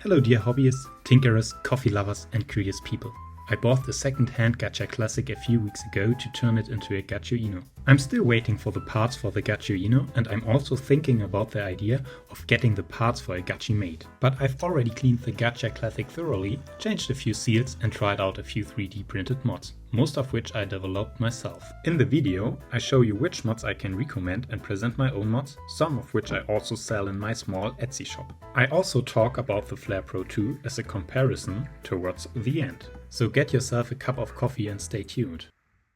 Hello dear hobbyists, tinkerers, coffee lovers and curious people. I bought the second-hand Gaggia Classic a few weeks ago to turn it into a Gaggia. I'm still waiting for the parts for the Gaggia, and I'm also thinking about the idea of getting the parts for a Gaggia made. But I've already cleaned the Gaggia Classic thoroughly, changed a few seals and tried out a few 3D printed mods, most of which I developed myself. In the video I show you which mods I can recommend and present my own mods, some of which I also sell in my small Etsy shop. I also talk about the Flare Pro 2 as a comparison towards the end. So get yourself a cup of coffee and stay tuned.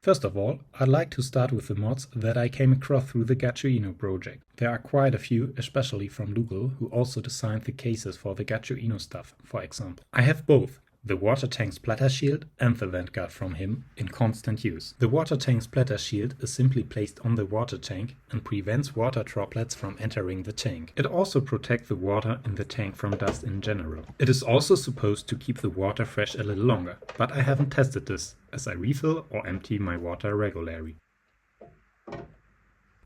First of all, I'd like to start with the mods that I came across through the Gaggia project. There are quite a few, especially from Lugal, who also designed the cases for the Gaggia stuff, for example. I have both the water tank splatter shield and the vent guard from him in constant use. The water tank splatter shield is simply placed on the water tank and prevents water droplets from entering the tank. It also protects the water in the tank from dust in general. It is also supposed to keep the water fresh a little longer, but I haven't tested this, as I refill or empty my water regularly.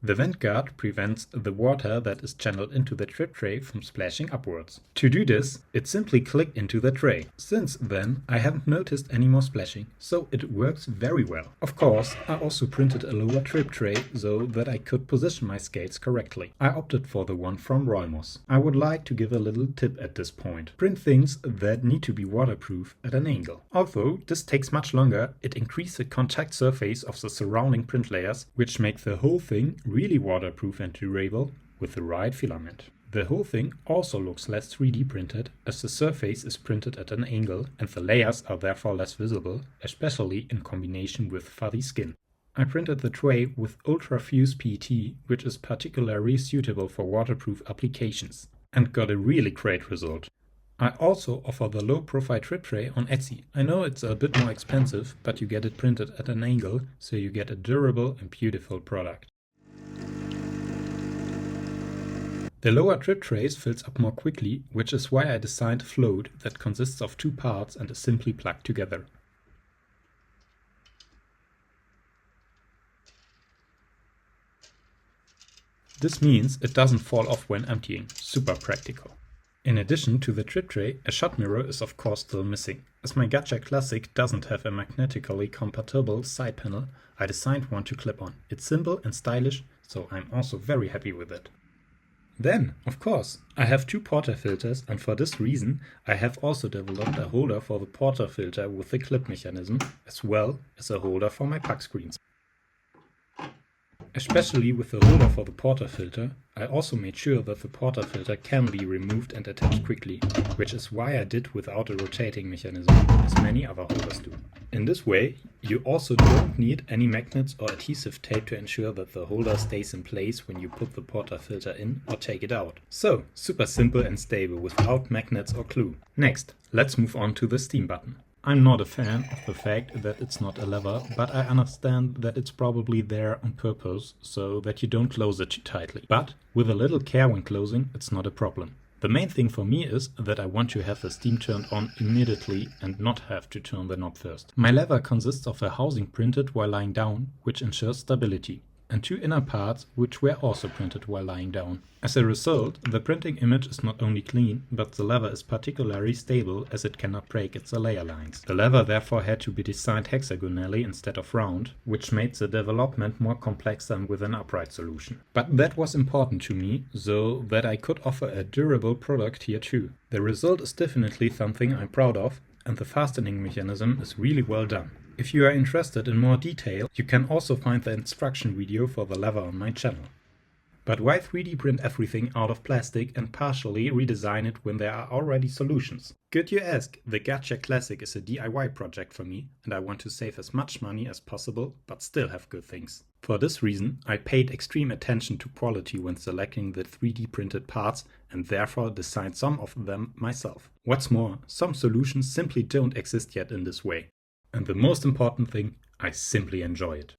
The vent guard prevents the water that is channeled into the drip tray from splashing upwards. To do this, it simply clicked into the tray. Since then, I haven't noticed any more splashing, so it works very well. Of course, I also printed a lower drip tray so that I could position my skates correctly. I opted for the one from Roymos. I would like to give a little tip at this point. Print things that need to be waterproof at an angle. Although this takes much longer, it increases the contact surface of the surrounding print layers, which make the whole thing really waterproof and durable with the right filament. The whole thing also looks less 3D printed, as the surface is printed at an angle and the layers are therefore less visible, especially in combination with fuzzy skin. I printed the tray with ultra-fuse PET, which is particularly suitable for waterproof applications, and got a really great result. I also offer the low-profile drip tray on Etsy. I know it's a bit more expensive, but you get it printed at an angle, so you get a durable and beautiful product. The lower drip trays fills up more quickly, which is why I designed a float that consists of two parts and is simply plugged together. This means it doesn't fall off when emptying, super practical. In addition to the drip tray, a shot mirror is of course still missing. As my Gaggia Classic doesn't have a magnetically compatible side panel, I designed one to clip on. It's simple and stylish, so I'm also very happy with it. Then, of course, I have two portafilters, and for this reason I have also developed a holder for the portafilter with the clip mechanism, as well as a holder for my puck screens. Especially with the holder for the portafilter, I also made sure that the portafilter can be removed and attached quickly, which is why I did without a rotating mechanism, as many other holders do. In this way, you also don't need any magnets or adhesive tape to ensure that the holder stays in place when you put the portafilter in or take it out. So, super simple and stable without magnets or glue. Next, let's move on to the steam button. I'm not a fan of the fact that it's not a lever, but I understand that it's probably there on purpose so that you don't close it too tightly. But with a little care when closing, it's not a problem. The main thing for me is that I want to have the steam turned on immediately and not have to turn the knob first. My lever consists of a housing printed while lying down, which ensures stability, and two inner parts which were also printed while lying down. As a result, the printing image is not only clean, but the lever is particularly stable as it cannot break its layer lines. The lever therefore had to be designed hexagonally instead of round, which made the development more complex than with an upright solution. But that was important to me, so that I could offer a durable product here too. The result is definitely something I'm proud of, and the fastening mechanism is really well done. If you are interested in more detail, you can also find the instruction video for the lever on my channel. But why 3D print everything out of plastic and partially redesign it when there are already solutions? Good you ask, the Gaggia Classic is a DIY project for me and I want to save as much money as possible but still have good things. For this reason, I paid extreme attention to quality when selecting the 3D printed parts and therefore designed some of them myself. What's more, some solutions simply don't exist yet in this way. And the most important thing, I simply enjoy it.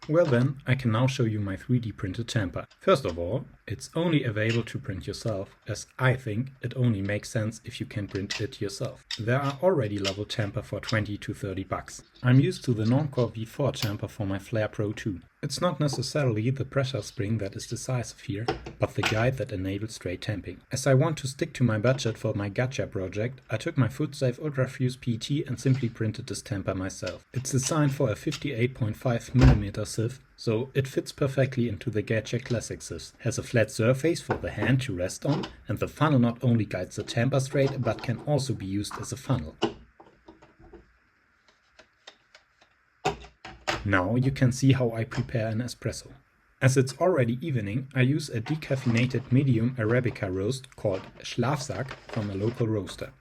Well then, I can now show you my 3D printed tamper. First of all, It's only available to print yourself, as I think it only makes sense if you can print it yourself. There are already level tamper for 20 to 30 bucks. I'm used to the Normcore V4 tamper for my Flare Pro 2. It's not necessarily the pressure spring that is decisive here, but the guide that enables straight tamping. As I want to stick to my budget for my Gaggia project, I took my FootSafe Ultrafuse PET and simply printed this tamper myself. It's designed for a 58.5mm sieve, so it fits perfectly into the Gaggia Classic sieves, has a flat surface for the hand to rest on, and the funnel not only guides the tamper straight but can also be used as a funnel. Now you can see how I prepare an espresso. As it's already evening, I use a decaffeinated medium Arabica roast called Schlafsack from a local roaster.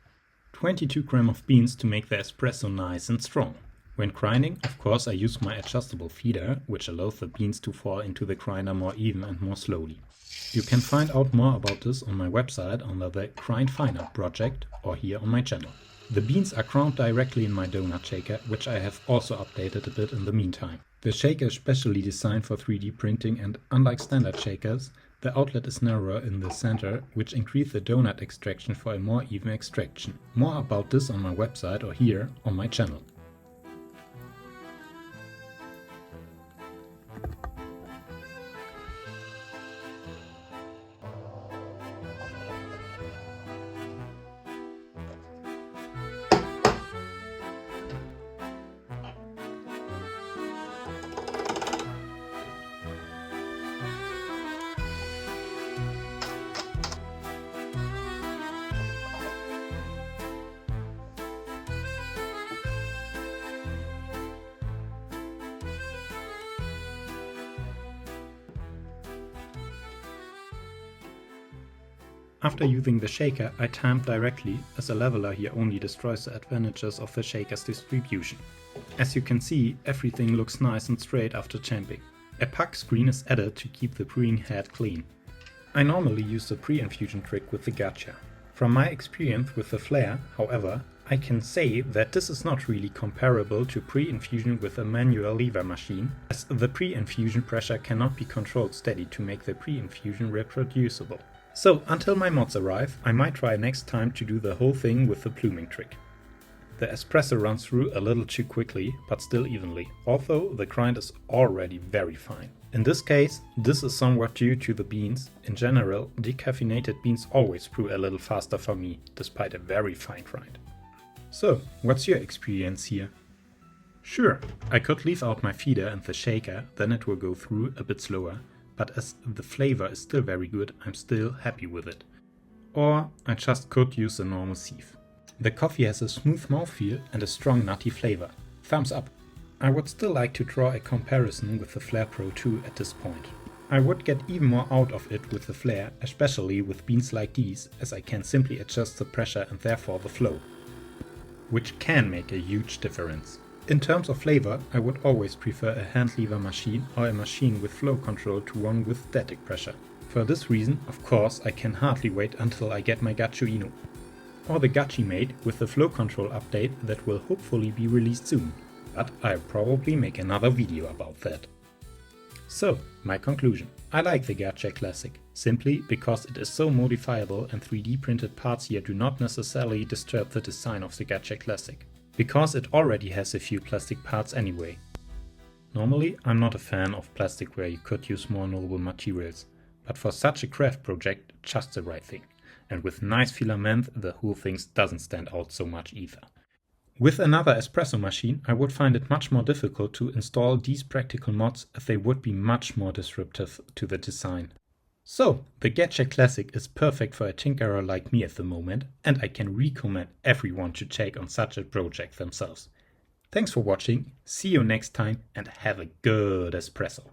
22 grams of beans to make the espresso nice and strong. When grinding, of course, I use my adjustable feeder, which allows the beans to fall into the grinder more even and more slowly. You can find out more about this on my website under the Grind Finer project or here on my channel. The beans are ground directly in my donut shaker, which I have also updated a bit in the meantime. The shaker is specially designed for 3D printing, and unlike standard shakers, the outlet is narrower in the center, which increases the donut extraction for a more even extraction. More about this on my website or here on my channel. After using the shaker, I tamp directly, as a leveler here only destroys the advantages of the shaker's distribution. As you can see, everything looks nice and straight after tamping. A puck screen is added to keep the brewing head clean. I normally use the pre-infusion trick with the Gaggia. From my experience with the Flare, however, I can say that this is not really comparable to pre-infusion with a manual lever machine, as the pre-infusion pressure cannot be controlled steady to make the pre-infusion reproducible. So, until my mods arrive, I might try next time to do the whole thing with the pluming trick. The espresso runs through a little too quickly, but still evenly, although the grind is already very fine. In this case, this is somewhat due to the beans. In general, decaffeinated beans always brew a little faster for me, despite a very fine grind. So, what's your experience here? Sure, I could leave out my feeder and the shaker, then it will go through a bit slower. But as the flavor is still very good, I'm still happy with it. Or I just could use a normal sieve. The coffee has a smooth mouthfeel and a strong nutty flavor. Thumbs up. I would still like to draw a comparison with the Flare Pro 2 at this point. I would get even more out of it with the Flare, especially with beans like these, as I can simply adjust the pressure and therefore the flow, which can make a huge difference. In terms of flavor, I would always prefer a hand lever machine or a machine with flow control to one with static pressure. For this reason, of course, I can hardly wait until I get my Gaggio or the Gaggi made with the flow control update that will hopefully be released soon, but I'll probably make another video about that. So, my conclusion. I like the Gaggia Classic, simply because it is so modifiable and 3D printed parts here do not necessarily disturb the design of the Gaggia Classic, because it already has a few plastic parts anyway. Normally, I'm not a fan of plastic where you could use more noble materials, but for such a craft project, just the right thing. And with nice filament, the whole thing doesn't stand out so much either. With another espresso machine, I would find it much more difficult to install these practical mods, as they would be much more disruptive to the design. So, the Gaggia Classic is perfect for a tinkerer like me at the moment, and I can recommend everyone to take on such a project themselves. Thanks for watching, see you next time, and have a good espresso!